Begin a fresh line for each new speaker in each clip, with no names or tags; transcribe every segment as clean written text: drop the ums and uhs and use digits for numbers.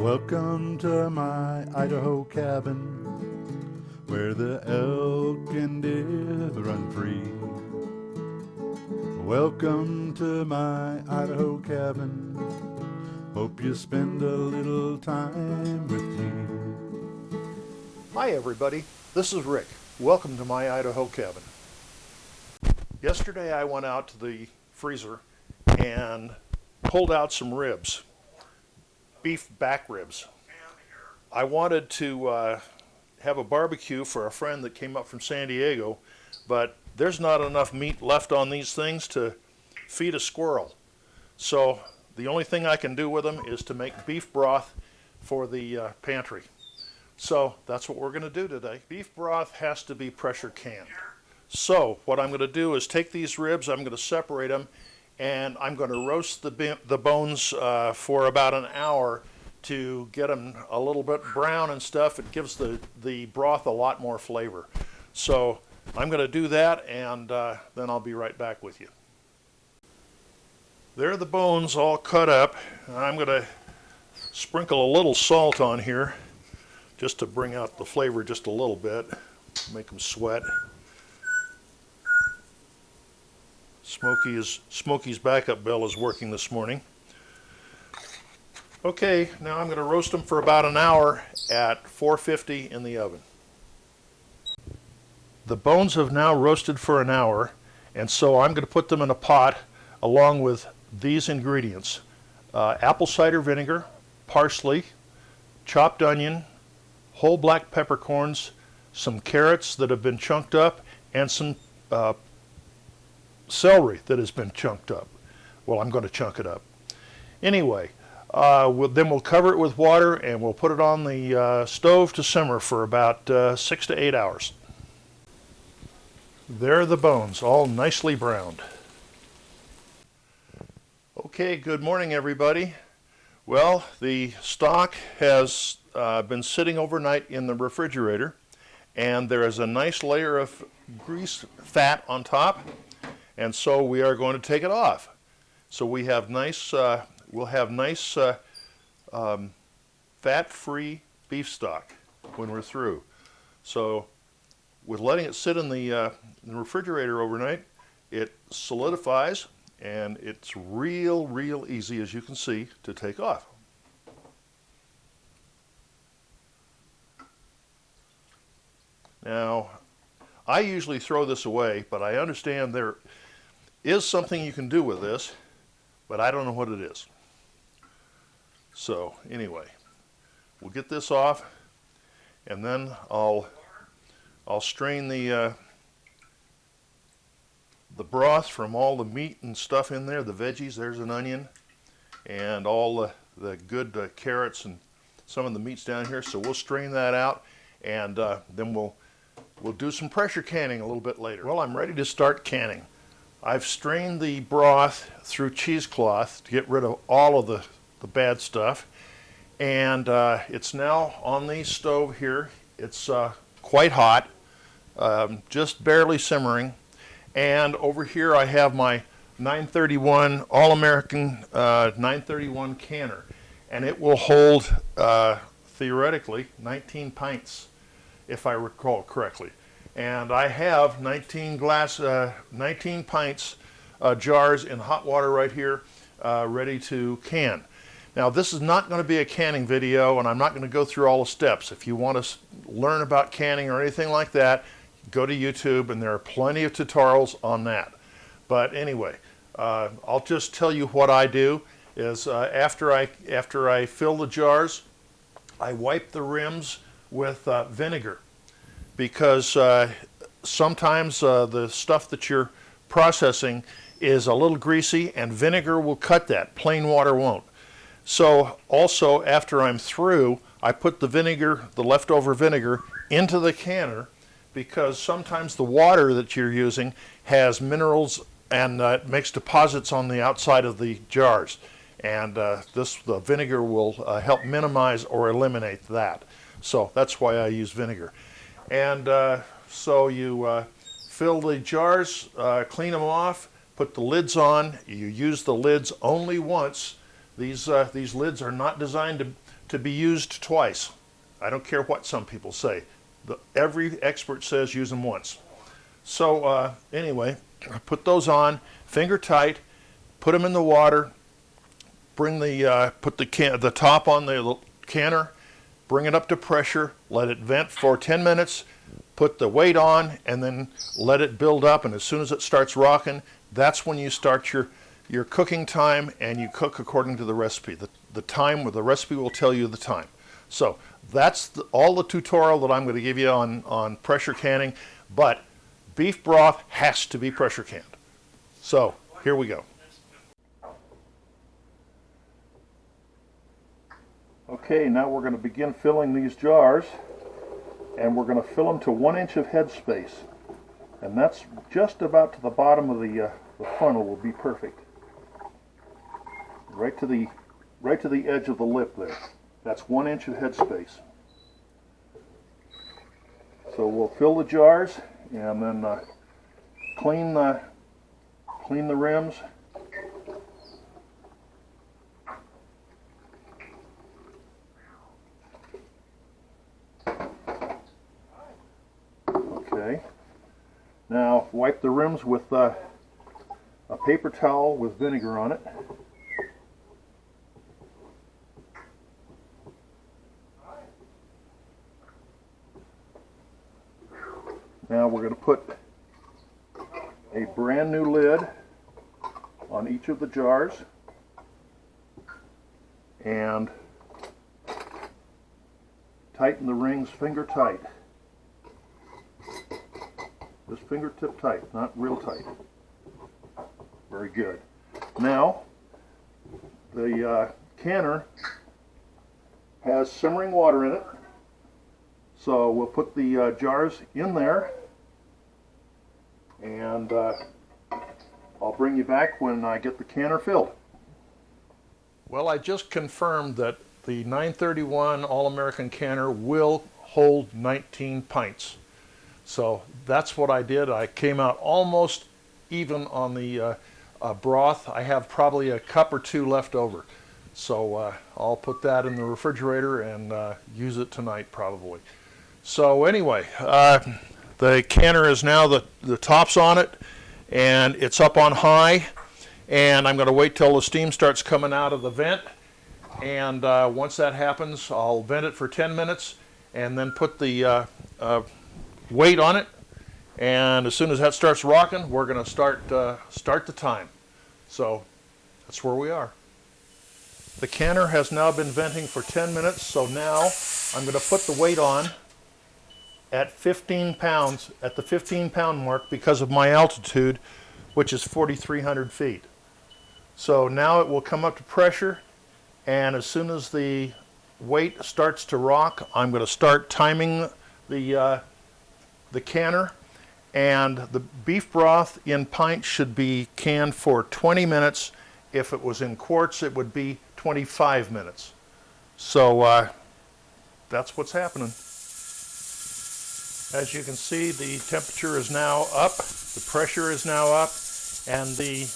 Welcome to my Idaho cabin, where the elk and deer run free. Welcome to my Idaho cabin, hope you spend a little time with me.
Hi everybody, this is Rick. Welcome to my Idaho cabin. Yesterday I went out to the freezer and pulled out some ribs, beef back ribs. I wanted to have a barbecue for a friend that came up from San Diego, but there's not enough meat left on these things to feed a squirrel. So the only thing I can do with them is to make beef broth for the pantry. So that's what we're going to do today. Beef broth has to be pressure canned. So what I'm going to do is take these ribs, I'm going to separate them, and I'm going to roast the bones for about an hour to get them a little bit brown and stuff. It gives the broth a lot more flavor. So I'm going to do that, and then I'll be right back with you. There are the bones all cut up. I'm going to sprinkle a little salt on here just to bring out the flavor just a little bit, make them sweat. Smokey's backup bell is working this morning. Okay, now I'm going to roast them for about an hour at 450 in the oven. The bones have now roasted for an hour, and so I'm going to put them in a pot along with these ingredients: apple cider vinegar, parsley, chopped onion, whole black peppercorns, some carrots that have been chunked up, and some celery that has been chunked up. Well, I'm going to chunk it up. Anyway, then we'll cover it with water and we'll put it on the stove to simmer for about 6 to 8 hours. There are the bones, all nicely browned. Okay, good morning everybody. Well, the stock has been sitting overnight in the refrigerator, and there is a nice layer of grease fat on top, and so we are going to take it off. So we have nice, we'll have nice fat-free beef stock when we're through. So with letting it sit in the refrigerator overnight, it solidifies, and it's real easy, as you can see, to take off. Now, I usually throw this away, but I understand there is something you can do with this, but I don't know what it is. So anyway, we'll get this off, and then I'll strain the broth from all the meat and stuff in there, the veggies. There's an onion, and all the good carrots and some of the meats down here. So we'll strain that out, and then we'll do some pressure canning a little bit later. Well, I'm ready to start canning. I've strained the broth through cheesecloth to get rid of all of the bad stuff, and it's now on the stove here. It's quite hot, just barely simmering, and over here I have my 931 All-American 931 canner, and it will hold theoretically 19 pints if I recall correctly. And I have 19 pints jars in hot water right here, ready to can. Now, this is not going to be a canning video, and I'm not going to go through all the steps. If you want to learn about canning or anything like that, go to YouTube, and there are plenty of tutorials on that. But anyway, I'll just tell you what I do is after I fill the jars, I wipe the rims with vinegar, because sometimes the stuff that you're processing is a little greasy, and vinegar will cut that. Plain water won't. So also, after I'm through, I put the vinegar, the leftover vinegar, into the canner, because sometimes the water that you're using has minerals and it makes deposits on the outside of the jars. And the vinegar will help minimize or eliminate that. So that's why I use vinegar. And so you fill the jars, clean them off, put the lids on. You use the lids only once. These lids are not designed to be used twice. I don't care what some people say. Every expert says use them once. So anyway, I put those on, finger tight, put them in the water, bring the put the top on the canner, bring it up to pressure, let it vent for 10 minutes, put the weight on, and then let it build up. And as soon as it starts rocking, that's when you start your cooking time, and you cook according to the recipe. The time, where the recipe will tell you the time. So that's all the tutorial that I'm going to give you on pressure canning, but beef broth has to be pressure canned. So here we go. Okay, now we're going to begin filling these jars, and we're going to fill them to 1 inch of head space, and that's just about to the bottom of the funnel will be perfect. Right to the edge of the lip there. That's 1 inch of head space. So we'll fill the jars and then clean the rims. Okay. Now wipe the rims with a paper towel with vinegar on it. Now we're going to put a brand new lid on each of the jars and tighten the rings finger tight. Just fingertip tight, not real tight. Very good. Now the canner has simmering water in it, so we'll put the jars in there, and I'll bring you back when I get the canner filled. Well, I just confirmed that the 931 All-American canner will hold 19 pints. So that's what I did. I came out almost even on the broth. I have probably a cup or two left over. So I'll put that in the refrigerator and use it tonight probably. So anyway, the canner is now, the top's on it, and it's up on high, and I'm going to wait till the steam starts coming out of the vent, and once that happens, I'll vent it for 10 minutes and then put the weight on it, and as soon as that starts rocking, we're going to start the time. So that's where we are. The canner has now been venting for 10 minutes, so now I'm going to put the weight on at 15 pounds, at the 15 pound mark, because of my altitude, which is 4,300 feet. So now it will come up to pressure, and as soon as the weight starts to rock, I'm going to start timing the canner, and the beef broth in pints should be canned for 20 minutes. If it was in quarts, it would be 25 minutes. So that's what's happening. As you can see, the temperature is now up, the pressure is now up, and the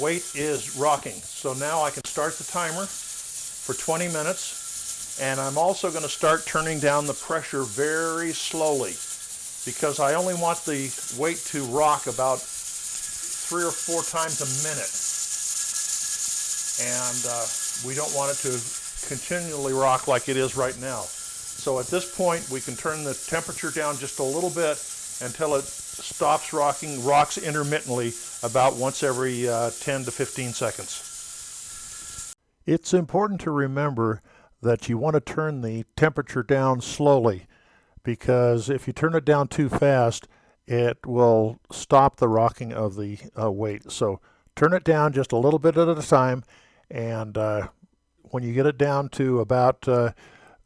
weight is rocking. So now I can start the timer for 20 minutes, and I'm also going to start turning down the pressure very slowly, because I only want the weight to rock about 3 or 4 times a minute, and we don't want it to continually rock like it is right now. So at this point, we can turn the temperature down just a little bit until it stops rocking, rocks intermittently about once every 10 to 15 seconds. It's important to remember that you want to turn the temperature down slowly, because if you turn it down too fast, it will stop the rocking of the weight. So turn it down just a little bit at a time, and when you get it down to about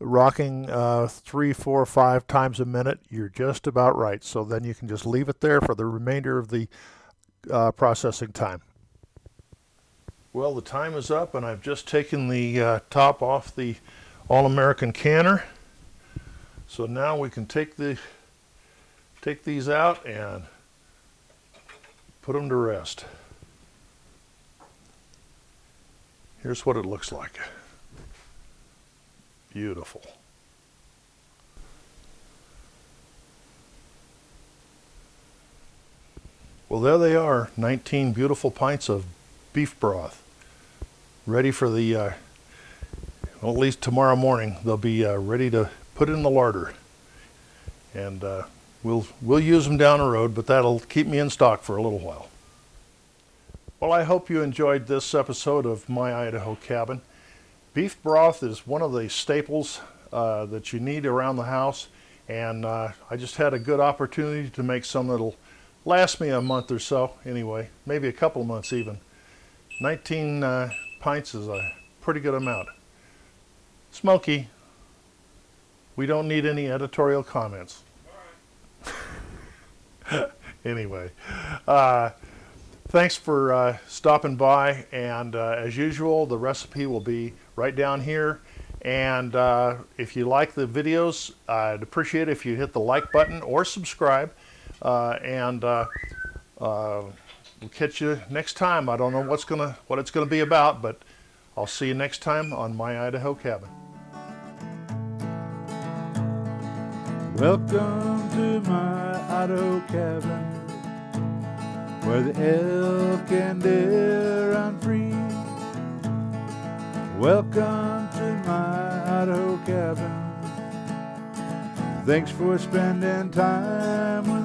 rocking 3, 4, 5 times a minute, you're just about right. So then you can just leave it there for the remainder of the processing time. Well, the time is up, and I've just taken the top off the All-American canner. So now we can take these out and put them to rest. Here's what it looks like. Beautiful. Well, there they are, 19 beautiful pints of beef broth, ready for the, well, at least tomorrow morning, they'll be ready to put in the larder. And we'll use them down the road, but that'll keep me in stock for a little while. Well, I hope you enjoyed this episode of My Idaho Cabin. Beef broth is one of the staples that you need around the house, and I just had a good opportunity to make some that'll last me a month or so, anyway, maybe a couple of months even. 19 pints is a pretty good amount. Smoky. We don't need any editorial comments. Anyway, thanks for stopping by, and as usual, the recipe will be right down here. And if you like the videos, I'd appreciate it if you hit the like button or subscribe. We'll catch you next time. I don't know what it's gonna be about, but I'll see you next time on My Idaho Cabin.
Welcome to my Idaho cabin, where the elk and deer run free. Welcome to my Idaho cabin. Thanks for spending time with